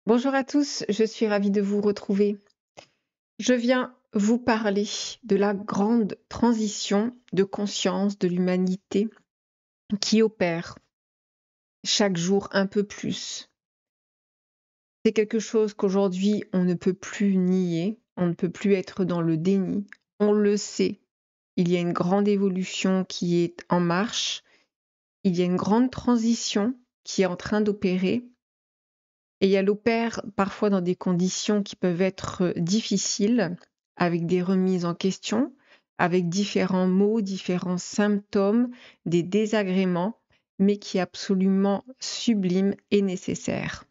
Bonjour à tous, je suis ravie de vous retrouver. Je viens vous parler de la grande transition de conscience de l'humanité qui opère chaque jour un peu plus. C'est quelque chose qu'aujourd'hui on ne peut plus nier, on ne peut plus être dans le déni. On le sait, il y a une grande évolution qui est en marche, il y a une grande transition qui est en train d'opérer. Et elle opère parfois dans des conditions qui peuvent être difficiles, avec des remises en question, avec différents mots, différents symptômes, des désagréments, mais qui est absolument sublime et nécessaire.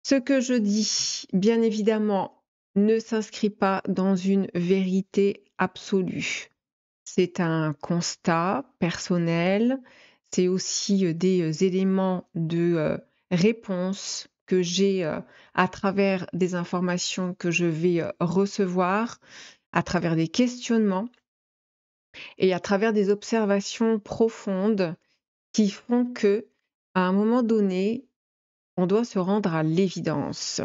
Ce que je dis, bien évidemment, ne s'inscrit pas dans une vérité absolue. C'est un constat personnel, c'est aussi des éléments de réponse que j'ai à travers des informations que je vais recevoir, à travers des questionnements et à travers des observations profondes qui font que, à un moment donné, on doit se rendre à l'évidence.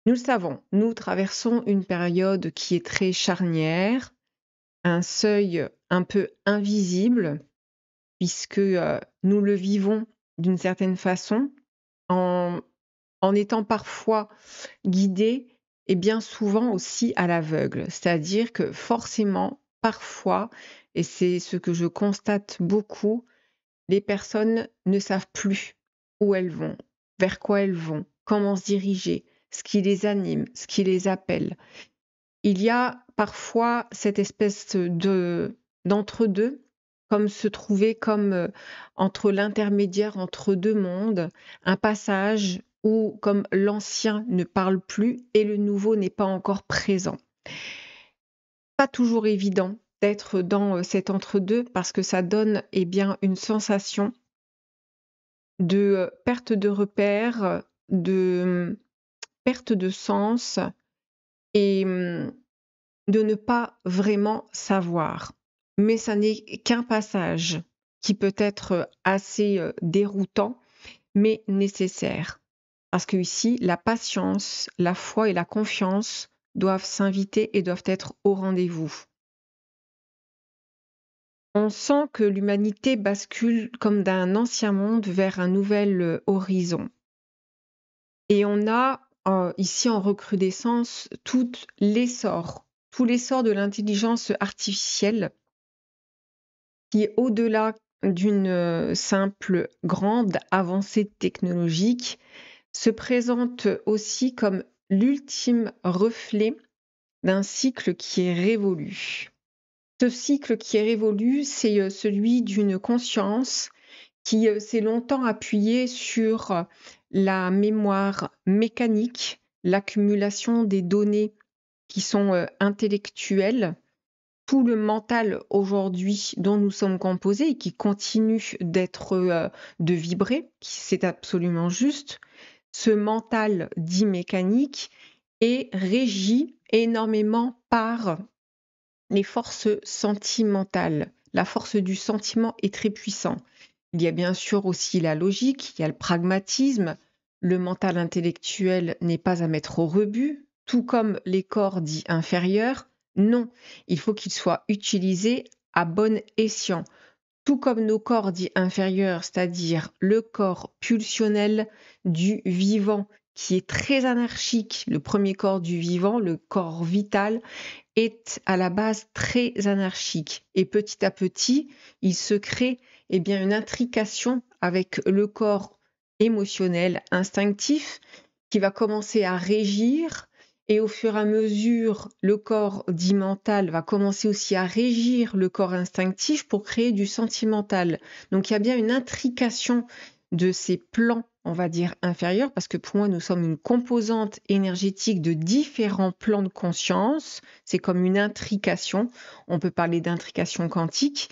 Nous le savons, nous traversons une période qui est très charnière, un seuil un peu invisible, puisque nous le vivons d'une certaine façon, en, en étant parfois guidés et bien souvent aussi à l'aveugle. C'est-à-dire que forcément, parfois, et c'est ce que je constate beaucoup, les personnes ne savent plus où elles vont, vers quoi elles vont, comment se diriger, ce qui les anime, ce qui les appelle. Il y a parfois cette espèce d'entre-deux, comme se trouver comme entre l'intermédiaire entre deux mondes, un passage où comme l'ancien ne parle plus et le nouveau n'est pas encore présent. Pas toujours évident d'être dans cet entre-deux parce que ça donne bien une sensation de perte de repères, de perte de sens et de ne pas vraiment savoir. Mais ça n'est qu'un passage qui peut être assez déroutant, mais nécessaire. Parce que ici, la patience, la foi et la confiance doivent s'inviter et doivent être au rendez-vous. On sent que l'humanité bascule comme d'un ancien monde vers un nouvel horizon. Et on a ici en recrudescence tout l'essor de l'intelligence artificielle qui est au-delà d'une simple grande avancée technologique, se présente aussi comme l'ultime reflet d'un cycle qui est révolu. Ce cycle qui est révolu, c'est celui d'une conscience qui s'est longtemps appuyée sur la mémoire mécanique, l'accumulation des données qui sont intellectuelles, tout le mental aujourd'hui dont nous sommes composés et qui continue de vibrer, c'est absolument juste, ce mental dit mécanique est régi énormément par les forces sentimentales. La force du sentiment est très puissante. Il y a bien sûr aussi la logique, il y a le pragmatisme. Le mental intellectuel n'est pas à mettre au rebut, tout comme les corps dits inférieurs. Non, il faut qu'ils soient utilisés à bon escient. Tout comme nos corps dits inférieurs, c'est-à-dire le corps pulsionnel du vivant, qui est très anarchique, le premier corps du vivant, le corps vital, est à la base très anarchique. Et petit à petit, il se crée une intrication avec le corps émotionnel, instinctif, qui va commencer à régir. Et au fur et à mesure, le corps dit mental va commencer aussi à régir le corps instinctif pour créer du sentimental. Donc il y a bien une intrication de ces plans, on va dire, inférieurs, parce que pour moi, nous sommes une composante énergétique de différents plans de conscience. C'est comme une intrication. On peut parler d'intrication quantique.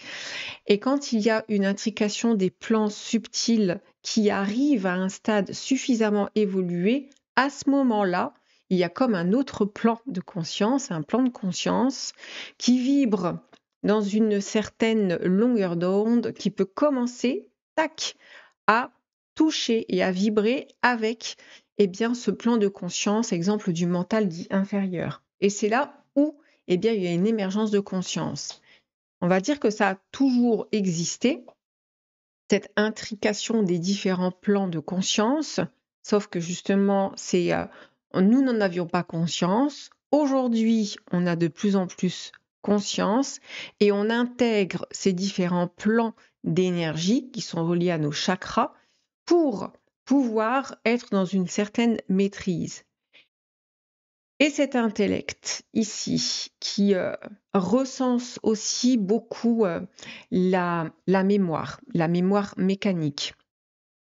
Et quand il y a une intrication des plans subtils qui arrivent à un stade suffisamment évolué, à ce moment-là, il y a comme un autre plan de conscience, un plan de conscience qui vibre dans une certaine longueur d'onde, qui peut commencer, tac, à toucher et à vibrer avec ce plan de conscience, exemple du mental dit inférieur. Et c'est là où il y a une émergence de conscience. On va dire que ça a toujours existé, cette intrication des différents plans de conscience, sauf que justement, nous n'en avions pas conscience. Aujourd'hui, on a de plus en plus conscience et on intègre ces différents plans d'énergie qui sont reliés à nos chakras pour pouvoir être dans une certaine maîtrise. Et cet intellect ici, qui recense aussi beaucoup la mémoire mécanique,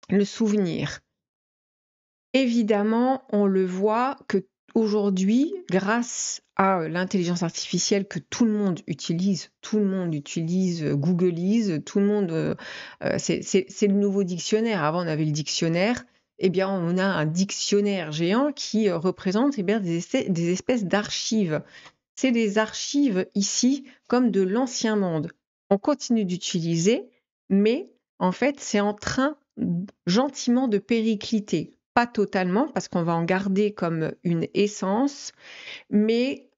le souvenir. Évidemment, on le voit que aujourd'hui, grâce à l'intelligence artificielle que tout le monde utilise, Googleise, tout le monde, c'est le nouveau dictionnaire. Avant, on avait le dictionnaire. On a un dictionnaire géant qui représente des espèces d'archives. C'est des archives ici comme de l'ancien monde. On continue d'utiliser, mais en fait, c'est en train gentiment de péricliter. Pas totalement, parce qu'on va en garder comme une essence, mais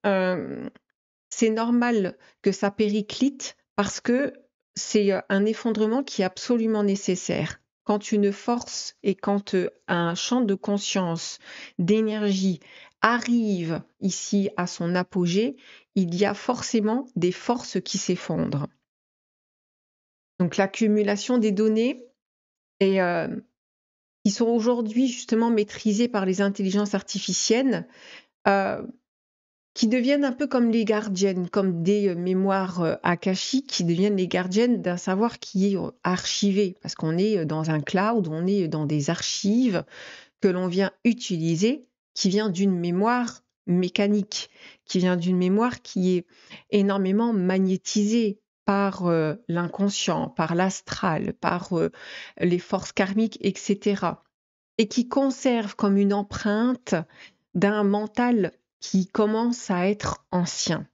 c'est normal que ça périclite parce que c'est un effondrement qui est absolument nécessaire. Quand une force et quand un champ de conscience, d'énergie arrive ici à son apogée, il y a forcément des forces qui s'effondrent. Donc l'accumulation des données et qui sont aujourd'hui justement maîtrisées par les intelligences artificielles, qui deviennent un peu comme les gardiennes, comme des mémoires akashiques, qui deviennent les gardiennes d'un savoir qui est archivé, parce qu'on est dans un cloud, on est dans des archives que l'on vient utiliser, qui vient d'une mémoire mécanique, qui vient d'une mémoire qui est énormément magnétisée par l'inconscient, par l'astral, par les forces karmiques, etc. Et qui conserve comme une empreinte d'un mental qui commence à être ancien.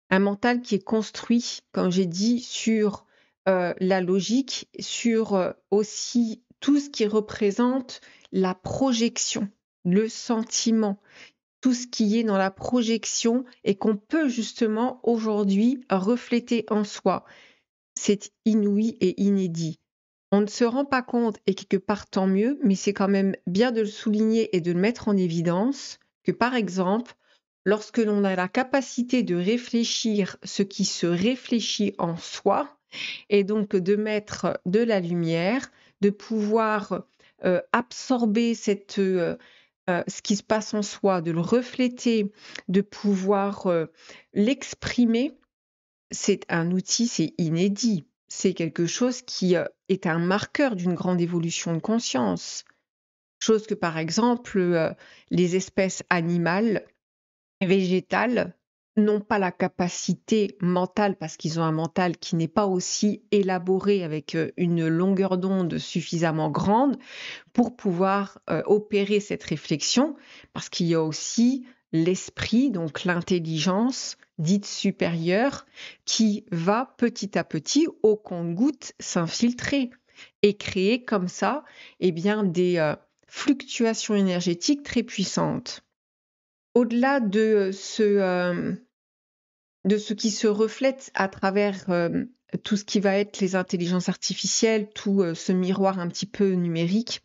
Un mental qui est construit, comme j'ai dit, sur la logique, sur aussi tout ce qui représente la projection, le sentiment, tout ce qui est dans la projection et qu'on peut justement aujourd'hui refléter en soi. C'est inouï et inédit. On ne se rend pas compte, et quelque part tant mieux, mais c'est quand même bien de le souligner et de le mettre en évidence, que par exemple, lorsque l'on a la capacité de réfléchir ce qui se réfléchit en soi, et donc de mettre de la lumière, de pouvoir absorber ce qui se passe en soi, de le refléter, de pouvoir l'exprimer, c'est un outil, c'est inédit. C'est quelque chose qui est un marqueur d'une grande évolution de conscience. Chose que, par exemple, les espèces animales, végétales, n'ont pas la capacité mentale, parce qu'ils ont un mental qui n'est pas aussi élaboré avec une longueur d'onde suffisamment grande pour pouvoir opérer cette réflexion, parce qu'il y a aussi l'esprit, donc l'intelligence dite supérieure, qui va petit à petit, au compte-gouttes, s'infiltrer et créer comme ça des fluctuations énergétiques très puissantes. Au-delà de ce qui se reflète à travers tout ce qui va être les intelligences artificielles, tout ce miroir un petit peu numérique,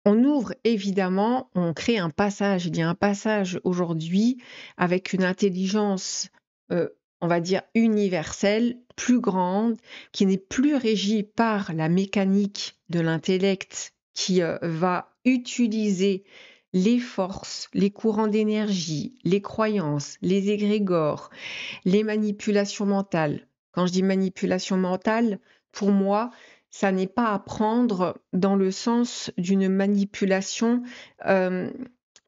on ouvre évidemment, on crée un passage. Il y a un passage aujourd'hui avec une intelligence, on va dire, universelle, plus grande, qui n'est plus régie par la mécanique de l'intellect, qui va utiliser les forces, les courants d'énergie, les croyances, les égrégores, les manipulations mentales. Quand je dis manipulation mentale, pour moi, ça n'est pas à prendre dans le sens d'une manipulation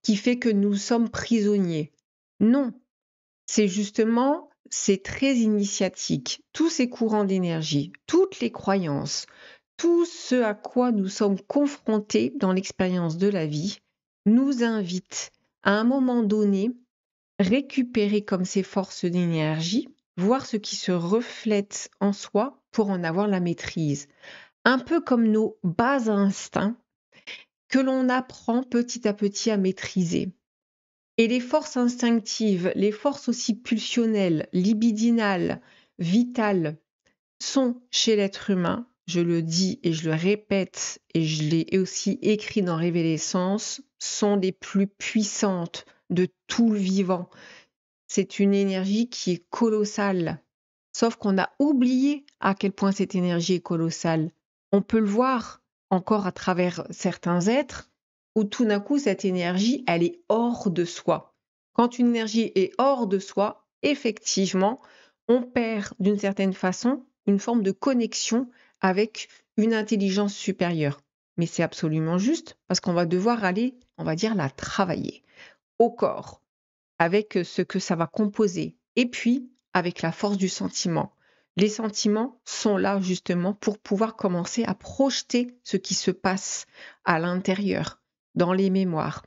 qui fait que nous sommes prisonniers. Non, c'est très initiatique. Tous ces courants d'énergie, toutes les croyances, tout ce à quoi nous sommes confrontés dans l'expérience de la vie nous invite à un moment donné récupérer comme ces forces d'énergie, voir ce qui se reflète en soi pour en avoir la maîtrise. Un peu comme nos bas instincts que l'on apprend petit à petit à maîtriser. Et les forces instinctives, les forces aussi pulsionnelles, libidinales, vitales, sont chez l'être humain, je le dis et je le répète, et je l'ai aussi écrit dans Révélessence, sont les plus puissantes de tout le vivant. C'est une énergie qui est colossale. Sauf qu'on a oublié à quel point cette énergie est colossale. On peut le voir encore à travers certains êtres où tout d'un coup, cette énergie, elle est hors de soi. Quand une énergie est hors de soi, effectivement, on perd d'une certaine façon une forme de connexion avec une intelligence supérieure. Mais c'est absolument juste parce qu'on va devoir aller, on va dire, la travailler au corps avec ce que ça va composer et puis avec la force du sentiment. Les sentiments sont là justement pour pouvoir commencer à projeter ce qui se passe à l'intérieur, dans les mémoires.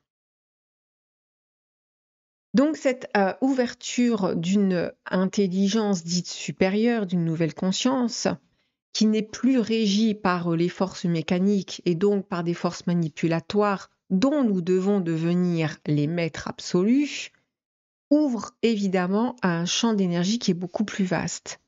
Donc cette ouverture d'une intelligence dite supérieure, d'une nouvelle conscience, qui n'est plus régie par les forces mécaniques et donc par des forces manipulatoires dont nous devons devenir les maîtres absolus, ouvre évidemment à un champ d'énergie qui est beaucoup plus vaste.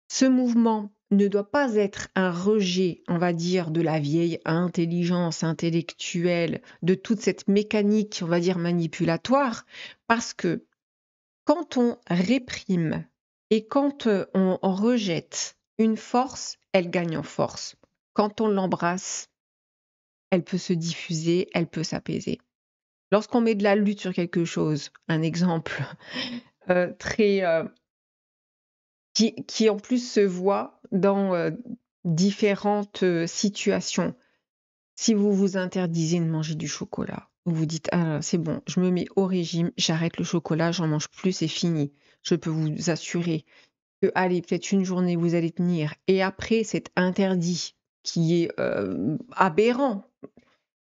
Ce mouvement ne doit pas être un rejet, on va dire, de la vieille intelligence intellectuelle, de toute cette mécanique, on va dire, manipulatoire, parce que quand on réprime et quand on rejette une force, elle gagne en force. Quand on l'embrasse, elle peut se diffuser, elle peut s'apaiser. Lorsqu'on met de la lutte sur quelque chose, un exemple très qui en plus se voit dans différentes situations. Si vous vous interdisez de manger du chocolat, vous vous dites ah c'est bon, je me mets au régime, j'arrête le chocolat, j'en mange plus, c'est fini. Je peux vous assurer que allez peut-être une journée vous allez tenir et après cet interdit qui est aberrant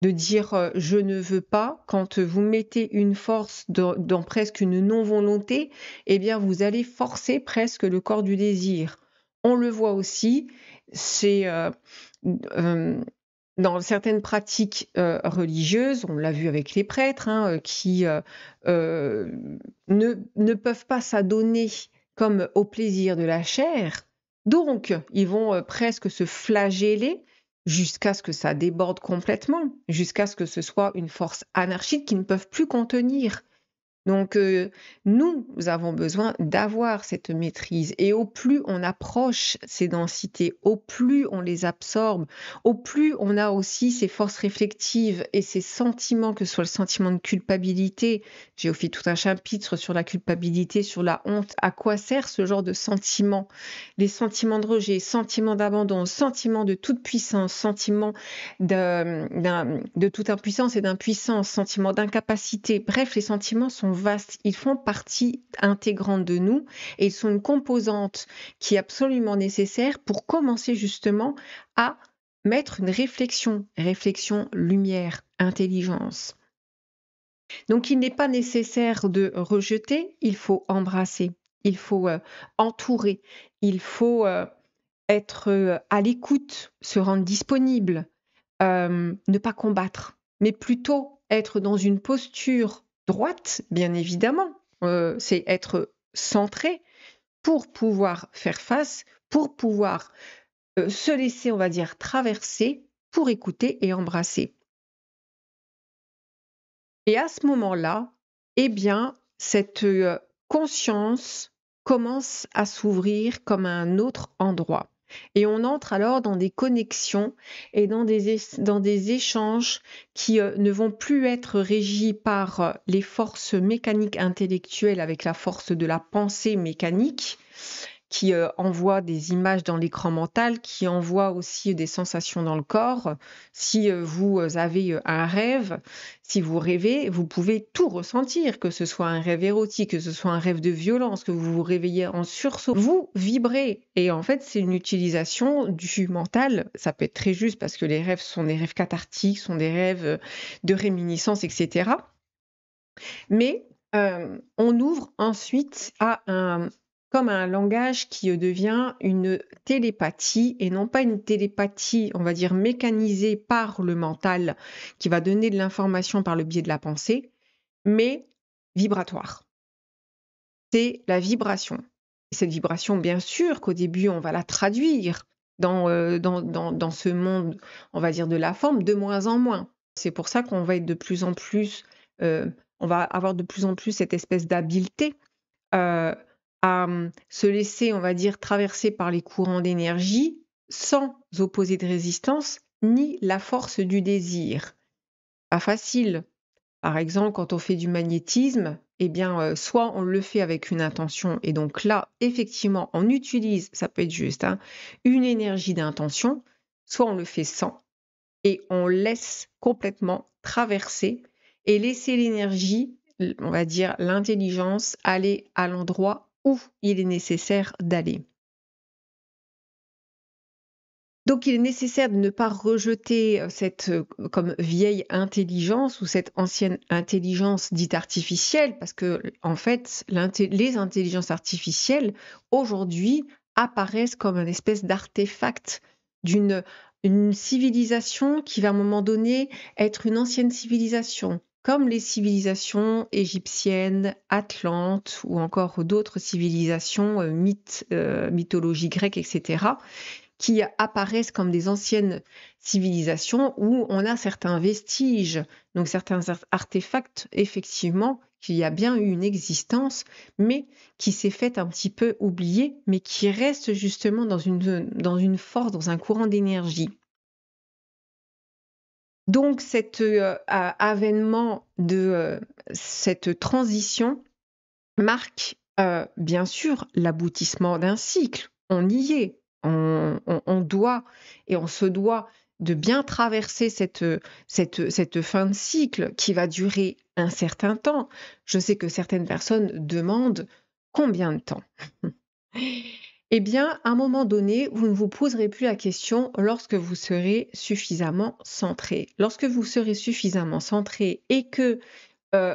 de dire je ne veux pas, quand vous mettez une force dans presque une non-volonté, eh bien vous allez forcer presque le corps du désir. On le voit aussi, c'est dans certaines pratiques religieuses, on l'a vu avec les prêtres, hein, qui ne peuvent pas s'adonner comme au plaisir de la chair, donc ils vont presque se flageller jusqu'à ce que ça déborde complètement, jusqu'à ce que ce soit une force anarchique qu'ils ne peuvent plus contenir. Donc, nous avons besoin d'avoir cette maîtrise et au plus on approche ces densités, au plus on les absorbe, au plus on a aussi ces forces réflectives et ces sentiments, que ce soit le sentiment de culpabilité. J'ai aussi tout un chapitre sur la culpabilité, sur la honte. À quoi sert ce genre de sentiments? Les sentiments de rejet, sentiments d'abandon, sentiments de toute puissance, sentiments de toute impuissance et d'impuissance, sentiments d'incapacité. Bref, les sentiments sont vastes, ils font partie intégrante de nous et ils sont une composante qui est absolument nécessaire pour commencer justement à mettre une réflexion, lumière, intelligence. Donc il n'est pas nécessaire de rejeter, il faut embrasser, il faut entourer, il faut être à l'écoute, se rendre disponible, ne pas combattre, mais plutôt être dans une posture droite, bien évidemment, c'est être centré pour pouvoir faire face, pour pouvoir se laisser, on va dire, traverser, pour écouter et embrasser. Et à ce moment-là, eh bien, cette conscience commence à s'ouvrir comme un autre endroit. Et on entre alors dans des connexions et dans des échanges qui ne vont plus être régis par les forces mécaniques intellectuelles avec la force de la pensée mécanique, qui envoie des images dans l'écran mental, qui envoie aussi des sensations dans le corps. Si vous avez un rêve, si vous rêvez, vous pouvez tout ressentir, que ce soit un rêve érotique, que ce soit un rêve de violence, que vous vous réveillez en sursaut. Vous vibrez. Et en fait, c'est une utilisation du mental. Ça peut être très juste parce que les rêves sont des rêves cathartiques, sont des rêves de réminiscence, etc. Mais on ouvre ensuite comme un langage qui devient une télépathie et non pas une télépathie, on va dire, mécanisée par le mental qui va donner de l'information par le biais de la pensée, mais vibratoire. C'est la vibration. Et cette vibration, bien sûr qu'au début, on va la traduire dans ce monde, on va dire, de la forme, de moins en moins. C'est pour ça qu'on va être de plus en plus, on va avoir de plus en plus cette espèce d'habileté à se laisser, on va dire, traverser par les courants d'énergie sans opposer de résistance ni la force du désir. Pas facile. Par exemple, quand on fait du magnétisme, eh bien, soit on le fait avec une intention, et donc là, effectivement, on utilise, ça peut être juste, hein, une énergie d'intention, soit on le fait sans, et on laisse complètement traverser et laisser l'énergie, on va dire l'intelligence, aller à l'endroit où il est nécessaire d'aller. Donc il est nécessaire de ne pas rejeter cette comme vieille intelligence ou cette ancienne intelligence dite artificielle, parce que en fait, les intelligences artificielles aujourd'hui apparaissent comme une espèce d'artefact une civilisation qui va à un moment donné être une ancienne civilisation, comme les civilisations égyptiennes, atlantes ou encore d'autres civilisations, mythologie grecque, etc., qui apparaissent comme des anciennes civilisations où on a certains vestiges, donc certains artefacts, effectivement, qu'il y a bien eu une existence, mais qui s'est fait un petit peu oublier, mais qui reste justement dans une force, dans un courant d'énergie. Donc cet avènement de cette transition marque bien sûr l'aboutissement d'un cycle. On y est. On doit et on se doit de bien traverser cette fin de cycle qui va durer un certain temps. Je sais que certaines personnes demandent combien de temps. Eh bien, à un moment donné, vous ne vous poserez plus la question lorsque vous serez suffisamment centré. Lorsque vous serez suffisamment centré et que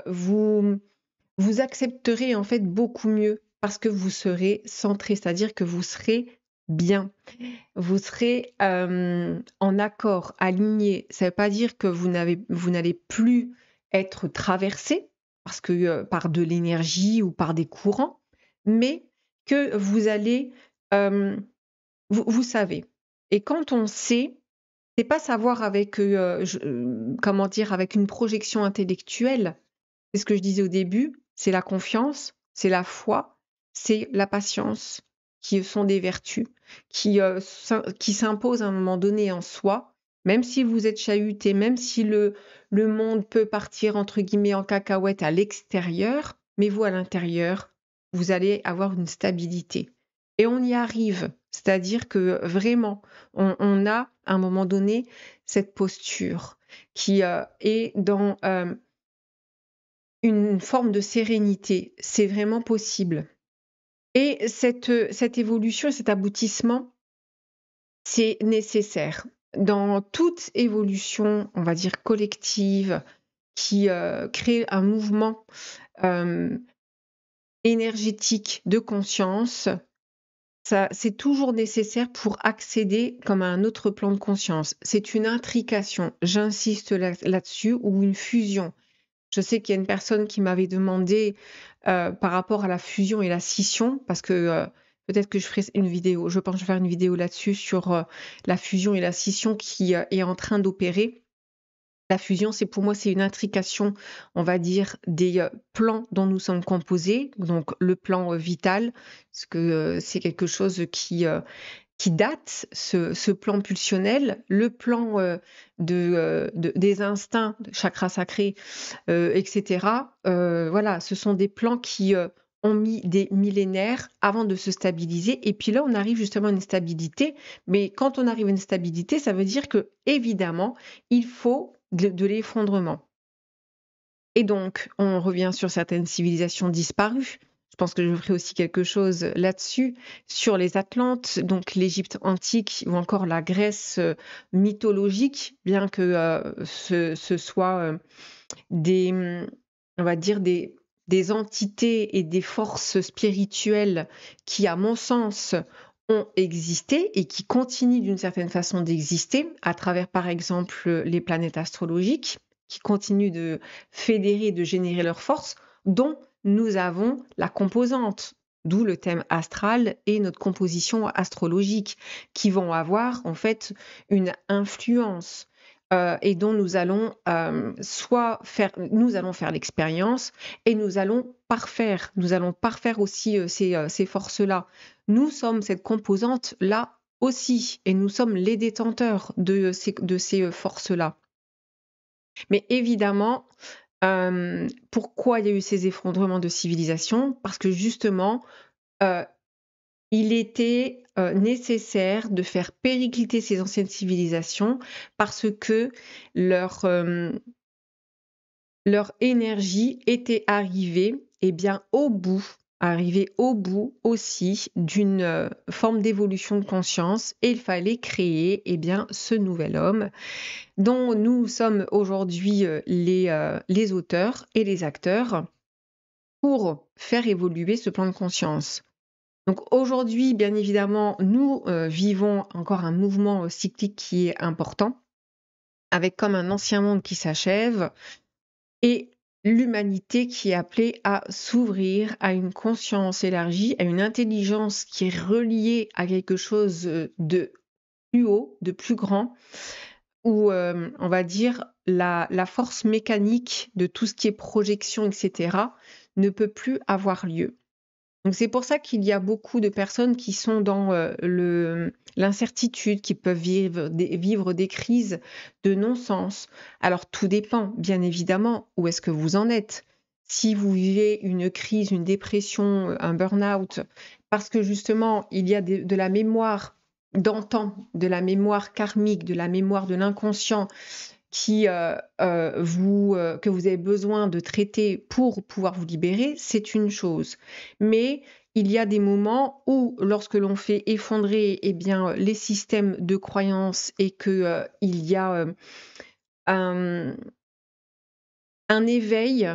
vous accepterez en fait beaucoup mieux parce que vous serez centré, c'est-à-dire que vous serez bien, vous serez en accord, aligné. Ça ne veut pas dire que vous n'allez plus être traversé parce que par de l'énergie ou par des courants, mais que vous allez, vous savez. Et quand on sait, c'est pas savoir avec, comment dire, avec une projection intellectuelle. C'est ce que je disais au début, c'est la confiance, c'est la foi, c'est la patience, qui sont des vertus, qui s'imposent à un moment donné en soi, même si vous êtes chahuté, même si le monde peut partir entre guillemets en cacahuète à l'extérieur, mais vous à l'intérieur, vous allez avoir une stabilité. Et on y arrive, c'est-à-dire que vraiment, on a à un moment donné cette posture qui est dans une forme de sérénité. C'est vraiment possible. Et cette évolution, cet aboutissement, c'est nécessaire. Dans toute évolution, on va dire collective, qui crée un mouvement énergétique de conscience, c'est toujours nécessaire pour accéder comme à un autre plan de conscience. C'est une intrication, j'insiste là-dessus, ou une fusion. Je sais qu'il y a une personne qui m'avait demandé par rapport à la fusion et la scission, parce que peut-être que je ferai une vidéo, je pense que je vais faire une vidéo là-dessus sur la fusion et la scission qui est en train d'opérer. La fusion, pour moi, c'est une intrication, on va dire, des plans dont nous sommes composés, donc le plan vital, parce que c'est quelque chose qui date, ce plan pulsionnel, le plan des instincts, chakra sacré, etc. Voilà, ce sont des plans qui ont mis des millénaires avant de se stabiliser. Et puis là, on arrive justement à une stabilité. Mais quand on arrive à une stabilité, ça veut dire que, évidemment, il faut de l'effondrement. Et donc, on revient sur certaines civilisations disparues. Je pense que je ferai aussi quelque chose là-dessus, sur les Atlantes, donc l'Égypte antique ou encore la Grèce mythologique, bien que ce soit des, on va dire des entités et des forces spirituelles qui, à mon sens, ont existé et qui continuent d'une certaine façon d'exister à travers, par exemple, les planètes astrologiques, qui continuent de fédérer, de générer leurs forces, dont nous avons la composante, d'où le thème astral et notre composition astrologique, qui vont avoir en fait une influence et dont nous allons nous allons faire l'expérience et nous allons parfaire aussi ces forces-là. Nous sommes cette composante-là aussi et nous sommes les détenteurs de ces forces-là. Mais évidemment, pourquoi il y a eu ces effondrements de civilisation? Parce que justement, euh, il était nécessaire de faire péricliter ces anciennes civilisations parce que leur, euh, leur énergie était arrivée au bout aussi d'une forme d'évolution de conscience et il fallait créer ce nouvel homme dont nous sommes aujourd'hui les auteurs et les acteurs pour faire évoluer ce plan de conscience. Donc aujourd'hui, bien évidemment, nous vivons encore un mouvement cyclique qui est important, avec comme un ancien monde qui s'achève et l'humanité qui est appelée à s'ouvrir à une conscience élargie, à une intelligence qui est reliée à quelque chose de plus haut, de plus grand, où on va dire la force mécanique de tout ce qui est projection, etc., ne peut plus avoir lieu. Donc c'est pour ça qu'il y a beaucoup de personnes qui sont dans l'incertitude, qui peuvent vivre des crises de non-sens. Alors tout dépend, bien évidemment, où est-ce que vous en êtes. Si vous vivez une crise, une dépression, un burn-out, parce que justement, il y a de la mémoire d'antan, de la mémoire karmique, de la mémoire de l'inconscient que vous avez besoin de traiter pour pouvoir vous libérer, c'est une chose. Mais il y a des moments où, lorsque l'on fait effondrer les systèmes de croyances et que il y a un, un éveil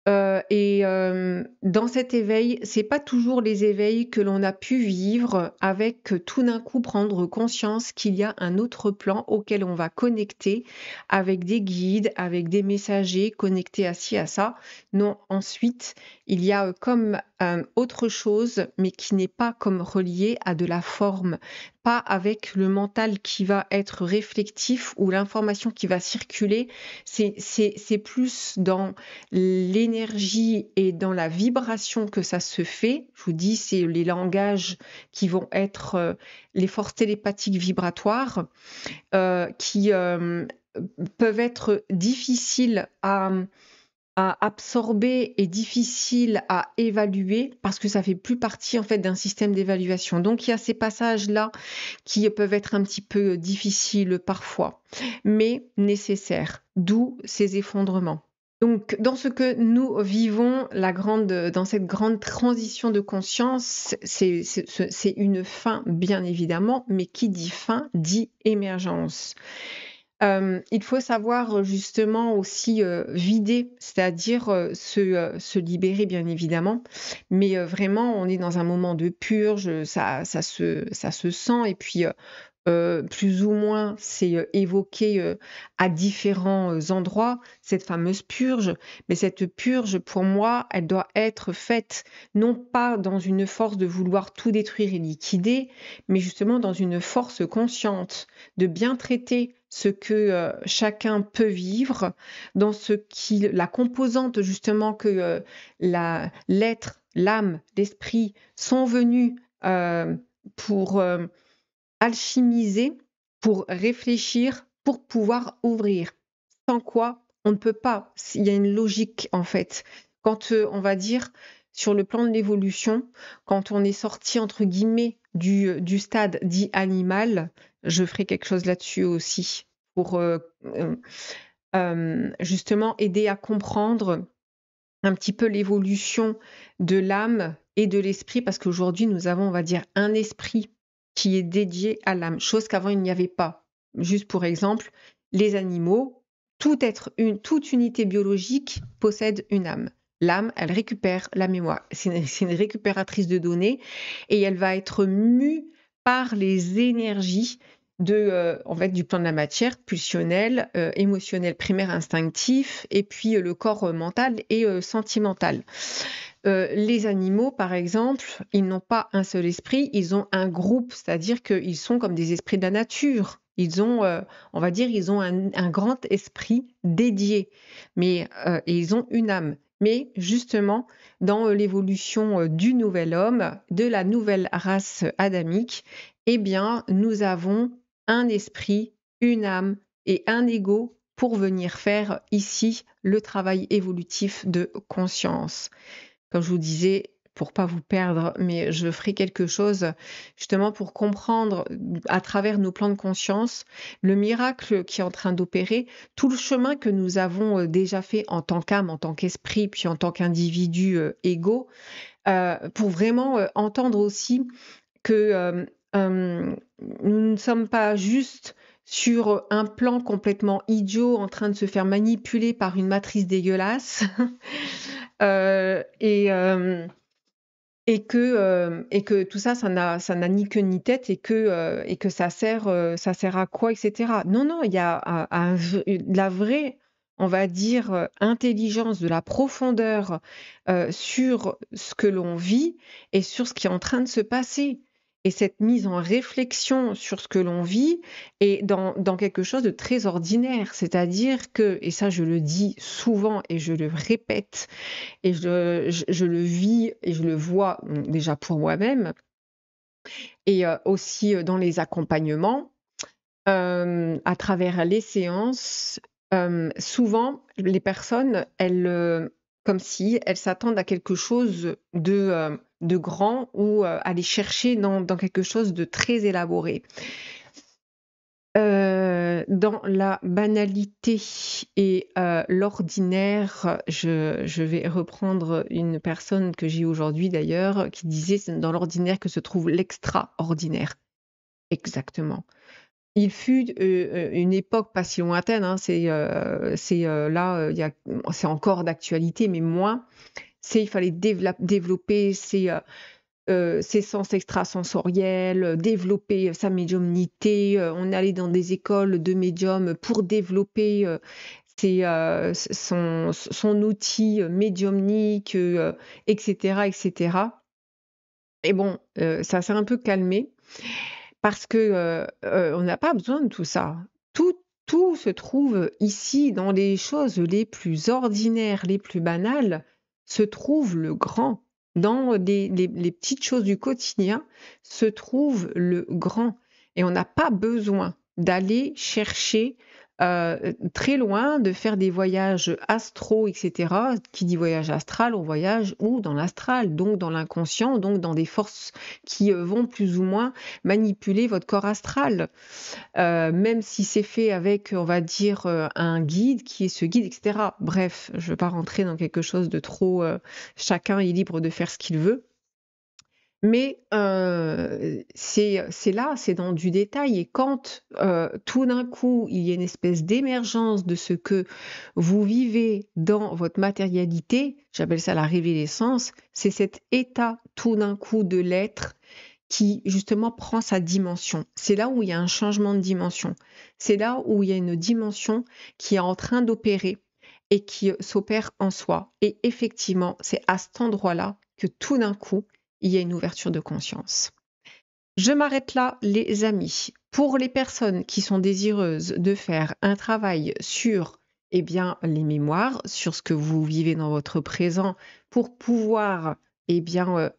dans cet éveil, c'est pas toujours les éveils que l'on a pu vivre avec tout d'un coup prendre conscience qu'il y a un autre plan auquel on va connecter avec des guides, avec des messagers connectés à ci, à ça. Non, ensuite, il y a comme autre chose, mais qui n'est pas comme relié à de la forme, pas avec le mental qui va être réflectif ou l'information qui va circuler. C'est plus dans l'énergie et dans la vibration que ça se fait. Je vous dis, c'est les langages qui vont être les forces télépathiques vibratoires qui peuvent être difficiles à absorber et difficiles à évaluer parce que ça fait plus partie en fait d'un système d'évaluation. Donc il y a ces passages-là qui peuvent être un petit peu difficiles parfois, mais nécessaires, d'où ces effondrements. Donc, dans ce que nous vivons, dans cette grande transition de conscience, c'est une fin, bien évidemment, mais qui dit fin dit émergence. Il faut savoir justement aussi vider, c'est-à-dire se libérer, bien évidemment, mais vraiment, on est dans un moment de purge, ça se sent, et puis plus ou moins, c'est évoqué à différents endroits, cette fameuse purge. Mais cette purge, pour moi, elle doit être faite non pas dans une force de vouloir tout détruire et liquider, mais justement dans une force consciente de bien traiter ce que chacun peut vivre, dans la composante justement que l'être, l'âme, l'esprit sont venus pour alchimiser, pour réfléchir, pour pouvoir ouvrir. Sans quoi, on ne peut pas. Il y a une logique, en fait. Quand on va dire sur le plan de l'évolution, quand on est sorti entre guillemets du stade dit animal, je ferai quelque chose là-dessus aussi pour justement aider à comprendre un petit peu l'évolution de l'âme et de l'esprit, parce qu'aujourd'hui nous avons, on va dire, un esprit qui est dédié à l'âme, chose qu'avant il n'y avait pas. Juste pour exemple, les animaux, toute unité biologique possède une âme. L'âme, elle récupère la mémoire. C'est une récupératrice de données et elle va être mue par les énergies en fait, du plan de la matière, pulsionnel, émotionnel, primaire, instinctif, et puis le corps mental et sentimental. Les animaux, par exemple, ils n'ont pas un seul esprit, ils ont un groupe, c'est-à-dire qu'ils sont comme des esprits de la nature. Ils ont, on va dire, ils ont un grand esprit dédié, mais et ils ont une âme. Mais justement, dans l'évolution du nouvel homme, de la nouvelle race adamique, eh bien, nous avons un esprit, une âme et un ego pour venir faire ici le travail évolutif de conscience. Comme je vous disais, pour pas vous perdre, mais je ferai quelque chose justement pour comprendre à travers nos plans de conscience le miracle qui est en train d'opérer, tout le chemin que nous avons déjà fait en tant qu'âme, en tant qu'esprit, puis en tant qu'individu égaux, pour vraiment entendre aussi que nous ne sommes pas juste sur un plan complètement idiot en train de se faire manipuler par une matrice dégueulasse et que tout ça, ça n'a ni queue ni tête et que ça sert à quoi, etc. Non, non, il y a de la vraie, on va dire, intelligence, de la profondeur sur ce que l'on vit et sur ce qui est en train de se passer. Et cette mise en réflexion sur ce que l'on vit est dans quelque chose de très ordinaire. C'est-à-dire que, et ça je le dis souvent et je le répète, et je le vis et je le vois déjà pour moi-même, et aussi dans les accompagnements, à travers les séances, souvent les personnes, elles, comme si elles s'attendent à quelque chose de grand ou aller chercher dans quelque chose de très élaboré. Dans la banalité et l'ordinaire, je vais reprendre une personne que j'ai aujourd'hui d'ailleurs, qui disait: «C'est dans l'ordinaire que se trouve l'extraordinaire». Exactement. Il fut, une époque pas si lointaine, hein, là, c'est encore d'actualité, mais moins, il fallait développer ses sens extrasensoriels, développer sa médiumnité. On allait dans des écoles de médiums pour développer son outil médiumnique, etc., etc. Et bon, ça s'est un peu calmé parce que on n'a pas besoin de tout ça. Tout se trouve ici, dans les choses les plus ordinaires, les plus banales, se trouve le grand. Dans les petites choses du quotidien se trouve le grand. Et on n'a pas besoin d'aller chercher très loin, de faire des voyages astraux, etc. Qui dit voyage astral, on voyage où? Dans l'astral, donc dans l'inconscient, donc dans des forces qui vont plus ou moins manipuler votre corps astral. Même si c'est fait avec, on va dire, un guide, qui est ce guide, etc. Bref, je ne veux pas rentrer dans quelque chose de trop... chacun est libre de faire ce qu'il veut. Mais c'est là, c'est dans du détail. Et quand tout d'un coup, il y a une espèce d'émergence de ce que vous vivez dans votre matérialité, j'appelle ça la révélescence, c'est cet état tout d'un coup de l'être qui justement prend sa dimension. C'est là où il y a un changement de dimension. C'est là où il y a une dimension qui est en train d'opérer et qui s'opère en soi. Et effectivement, c'est à cet endroit-là que tout d'un coup, il y a une ouverture de conscience. Je m'arrête là, les amis. Pour les personnes qui sont désireuses de faire un travail sur les mémoires, sur ce que vous vivez dans votre présent, pour pouvoir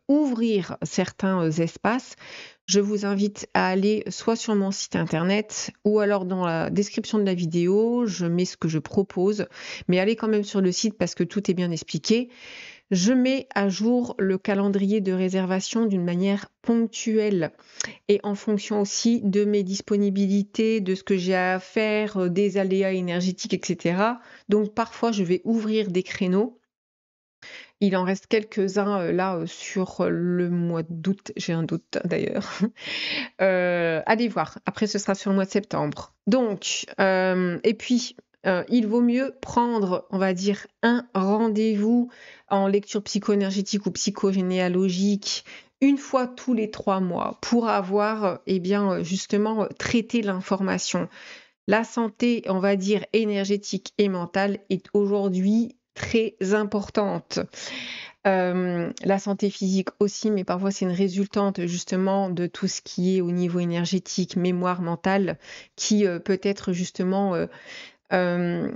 ouvrir certains espaces, je vous invite à aller soit sur mon site internet ou alors dans la description de la vidéo, je mets ce que je propose, mais allez quand même sur le site parce que tout est bien expliqué. Je mets à jour le calendrier de réservation d'une manière ponctuelle et en fonction aussi de mes disponibilités, de ce que j'ai à faire, des aléas énergétiques, et cetera. Donc parfois, je vais ouvrir des créneaux. Il en reste quelques-uns, là, sur le mois d'août. J'ai un doute d'ailleurs. Allez voir. Après, ce sera sur le mois de septembre. Donc, et puis, il vaut mieux prendre, on va dire, un rendez-vous en lecture psycho-énergétique ou psychogénéalogique une fois tous les 3 mois pour avoir, eh bien, justement, traité l'information. La santé, on va dire, énergétique et mentale est aujourd'hui très importante. La santé physique aussi, mais parfois c'est une résultante justement de tout ce qui est au niveau énergétique, mémoire mentale, qui peut être justement euh,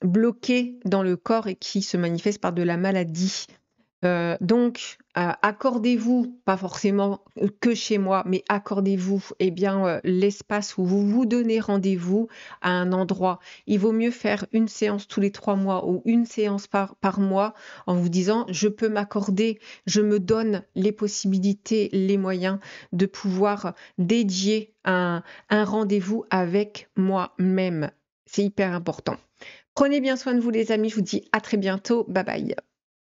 bloqué dans le corps et qui se manifeste par de la maladie. Donc, accordez-vous, pas forcément que chez moi, mais accordez-vous eh bien, l'espace où vous vous donnez rendez-vous à un endroit. Il vaut mieux faire une séance tous les 3 mois ou une séance par mois en vous disant, je peux m'accorder, je me donne les possibilités, les moyens de pouvoir dédier un rendez-vous avec moi-même. C'est hyper important. Prenez bien soin de vous les amis, je vous dis à très bientôt, bye bye.